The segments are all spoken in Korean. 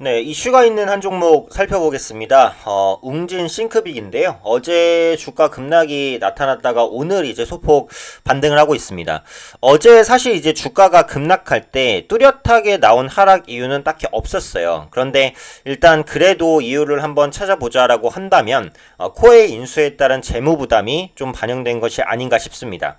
네, 이슈가 있는 한 종목 살펴보겠습니다. 웅진 싱크빅인데요. 어제 주가 급락이 나타났다가 오늘 이제 소폭 반등을 하고 있습니다. 어제 사실 이제 주가가 급락할 때 뚜렷하게 나온 하락 이유는 딱히 없었어요. 그런데 일단 그래도 이유를 한번 찾아보자라고 한다면 코웨이 인수에 따른 재무 부담이 좀 반영된 것이 아닌가 싶습니다.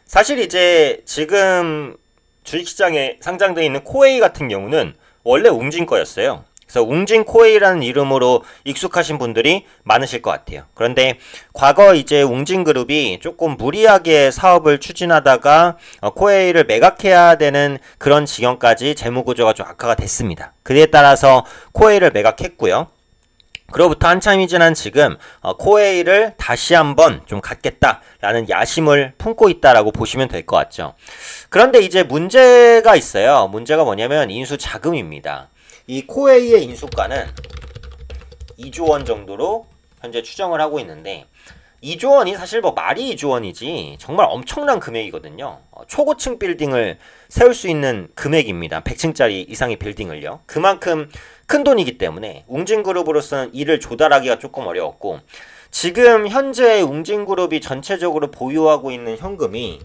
사실 이제 지금 주식시장에 상장되어 있는 코웨이 같은 경우는 원래 웅진 거였어요. 그래서 웅진 코웨이라는 이름으로 익숙하신 분들이 많으실 것 같아요. 그런데 과거 이제 웅진 그룹이 조금 무리하게 사업을 추진하다가 코웨이를 매각해야 되는 그런 지경까지 재무 구조가 좀 악화가 됐습니다. 그에 따라서 코웨이를 매각했고요. 그로부터 한참이 지난 지금 코웨이를 다시 한번 좀 갖겠다라는 야심을 품고 있다라고 보시면 될 것 같죠. 그런데 이제 문제가 있어요. 문제가 뭐냐면 인수 자금입니다. 이 코웨이의 인수가는 2조 원 정도로 현재 추정을 하고 있는데 2조 원이 사실 뭐 말이 2조 원이지 정말 엄청난 금액이거든요. 초고층 빌딩을 세울 수 있는 금액입니다. 100층짜리 이상의 빌딩을요. 그만큼 큰 돈이기 때문에 웅진그룹으로서는 이를 조달하기가 조금 어려웠고 지금 현재 웅진그룹이 전체적으로 보유하고 있는 현금이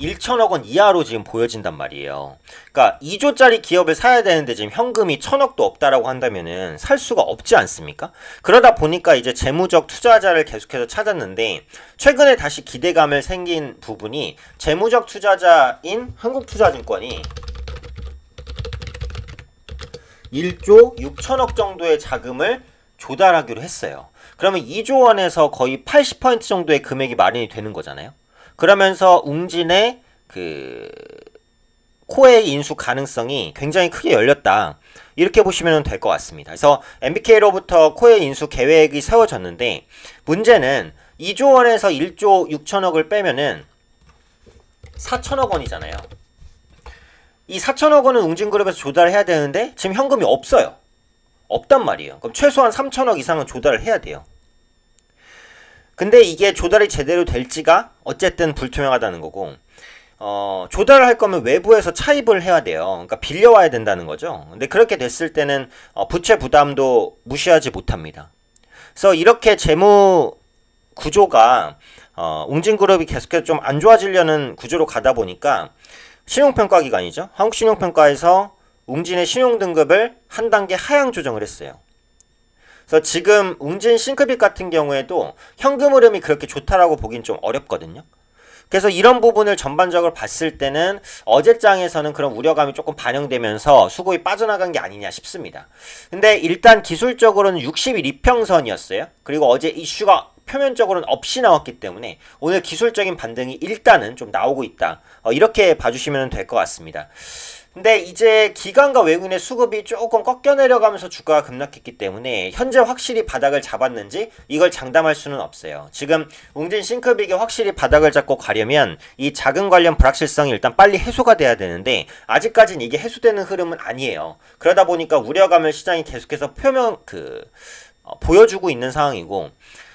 1천억 원 이하로 지금 보여진단 말이에요. 그러니까 2조짜리 기업을 사야 되는데 지금 현금이 1천억도 없다라고 한다면은 살 수가 없지 않습니까? 그러다 보니까 이제 재무적 투자자를 계속해서 찾았는데 최근에 다시 기대감을 생긴 부분이 재무적 투자자인 한국투자증권이 1조 6천억 정도의 자금을 조달하기로 했어요. 그러면 2조 원에서 거의 80% 정도의 금액이 마련이 되는 거잖아요. 그러면서 웅진의 그 코웨이 인수 가능성이 굉장히 크게 열렸다. 이렇게 보시면 될 것 같습니다. 그래서 MBK로부터 코웨이 인수 계획이 세워졌는데 문제는 2조 원에서 1조 6천억을 빼면은 4천억 원이잖아요. 이 4천억 원은 웅진그룹에서 조달해야 되는데 지금 현금이 없어요. 없단 말이에요. 그럼 최소한 3천억 이상은 조달을 해야 돼요. 근데 이게 조달이 제대로 될지가 어쨌든 불투명하다는 거고 조달을 할 거면 외부에서 차입을 해야 돼요. 그러니까 빌려와야 된다는 거죠. 근데 그렇게 됐을 때는 부채 부담도 무시하지 못합니다. 그래서 이렇게 재무 구조가 웅진그룹이 계속해서 좀 안 좋아지려는 구조로 가다 보니까 신용평가기관이죠. 한국신용평가에서 웅진의 신용등급을 한 단계 하향 조정을 했어요. 그래서 지금 웅진 싱크빅 같은 경우에도 현금 흐름이 그렇게 좋다라고 보긴 좀 어렵거든요. 그래서 이런 부분을 전반적으로 봤을 때는 어제장에서는 그런 우려감이 조금 반영되면서 수급이 빠져나간 게 아니냐 싶습니다. 근데 일단 기술적으로는 60일 이평선이었어요. 그리고 어제 이슈가 표면적으로는 없이 나왔기 때문에 오늘 기술적인 반등이 일단은 좀 나오고 있다. 이렇게 봐주시면 될 것 같습니다. 근데 이제 기관과 외국인의 수급이 조금 꺾여 내려가면서 주가가 급락했기 때문에 현재 확실히 바닥을 잡았는지 이걸 장담할 수는 없어요. 지금 웅진 싱크빅이 확실히 바닥을 잡고 가려면 이 자금 관련 불확실성이 일단 빨리 해소가 돼야 되는데 아직까지는 이게 해소되는 흐름은 아니에요. 그러다 보니까 우려감을 시장이 계속해서 보여주고 있는 상황이고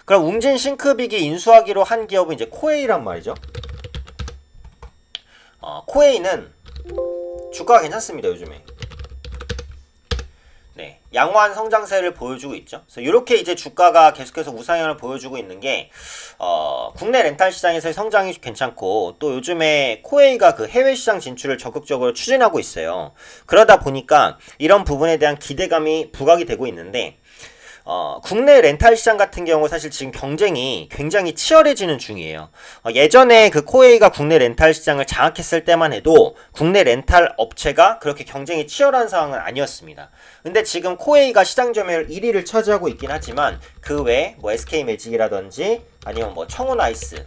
그럼 웅진 싱크빅이 인수하기로 한 기업은 이제 코웨이란 말이죠. 코웨이는 주가가 괜찮습니다. 요즘에. 네, 양호한 성장세를 보여주고 있죠. 그래서 이렇게 이제 주가가 계속해서 우상향을 보여주고 있는 게 국내 렌탈 시장에서의 성장이 괜찮고 또 요즘에 코웨이가 그 해외 시장 진출을 적극적으로 추진하고 있어요. 그러다 보니까 이런 부분에 대한 기대감이 부각이 되고 있는데 국내 렌탈 시장 같은 경우 사실 지금 경쟁이 굉장히 치열해지는 중이에요. 예전에 그 코웨이가 국내 렌탈 시장을 장악했을 때만 해도 국내 렌탈 업체가 그렇게 경쟁이 치열한 상황은 아니었습니다. 근데 지금 코웨이가 시장 점유율 1위를 차지하고 있긴 하지만 그 외에 뭐 SK매직이라든지 아니면 뭐 청운아이스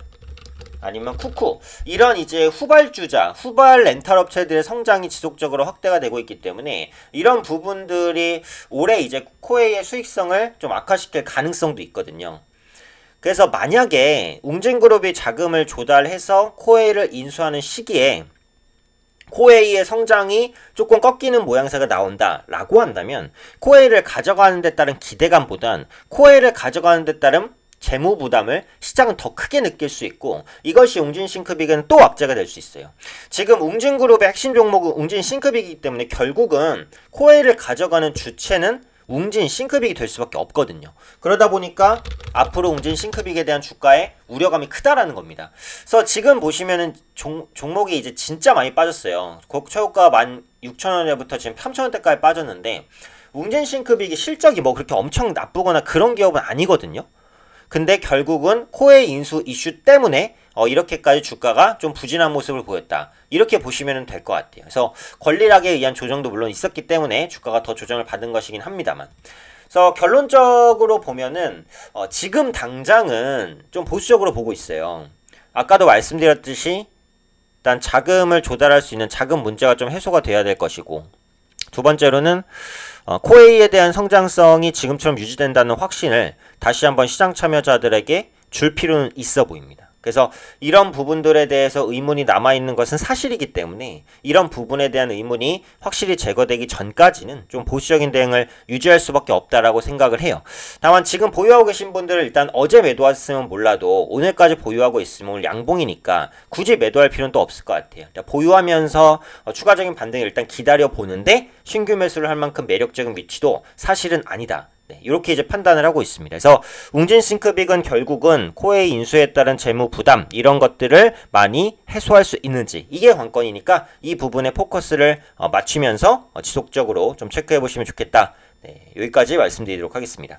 아니면 쿠쿠 이런 이제 후발주자, 후발 렌탈 업체들의 성장이 지속적으로 확대가 되고 있기 때문에 이런 부분들이 올해 이제 코웨이의 수익성을 좀 악화시킬 가능성도 있거든요. 그래서 만약에 웅진그룹이 자금을 조달해서 코웨이를 인수하는 시기에 코웨이의 성장이 조금 꺾이는 모양새가 나온다라고 한다면 코웨이를 가져가는 데 따른 기대감보단 코웨이를 가져가는 데 따른 재무 부담을 시장은 더 크게 느낄 수 있고 이것이 웅진 싱크빅은 또 악재가 될 수 있어요. 지금 웅진그룹의 핵심 종목은 웅진 싱크빅이기 때문에 결국은 코웨이를 가져가는 주체는 웅진 싱크빅이 될 수밖에 없거든요. 그러다 보니까 앞으로 웅진 싱크빅에 대한 주가에 우려감이 크다라는 겁니다. 그래서 지금 보시면은 종목이 이제 진짜 많이 빠졌어요. 최고가 16,000원에부터 지금 3,000원대까지 빠졌는데 웅진 싱크빅이 실적이 뭐 그렇게 엄청 나쁘거나 그런 기업은 아니거든요. 근데 결국은 코웨이 인수 이슈 때문에 이렇게까지 주가가 좀 부진한 모습을 보였다. 이렇게 보시면 될 것 같아요. 그래서 권리락에 의한 조정도 물론 있었기 때문에 주가가 더 조정을 받은 것이긴 합니다만. 그래서 결론적으로 보면은 지금 당장은 좀 보수적으로 보고 있어요. 아까도 말씀드렸듯이 일단 자금을 조달할 수 있는 자금 문제가 좀 해소가 돼야 될 것이고, 두 번째로는 코웨이에 대한 성장성이 지금처럼 유지된다는 확신을 다시 한번 시장 참여자들에게 줄 필요는 있어 보입니다. 그래서 이런 부분들에 대해서 의문이 남아있는 것은 사실이기 때문에 이런 부분에 대한 의문이 확실히 제거되기 전까지는 좀 보수적인 대응을 유지할 수밖에 없다라고 생각을 해요. 다만 지금 보유하고 계신 분들은 일단 어제 매도했으면 몰라도 오늘까지 보유하고 있으면 오늘 양봉이니까 굳이 매도할 필요는 또 없을 것 같아요. 보유하면서 추가적인 반등을 일단 기다려 보는데 신규 매수를 할 만큼 매력적인 위치도 사실은 아니다. 네, 이렇게 이제 판단을 하고 있습니다. 그래서 웅진 싱크빅은 결국은 코웨이 인수에 따른 재무 부담 이런 것들을 많이 해소할 수 있는지 이게 관건이니까 이 부분에 포커스를 맞추면서 지속적으로 좀 체크해 보시면 좋겠다. 네, 여기까지 말씀드리도록 하겠습니다.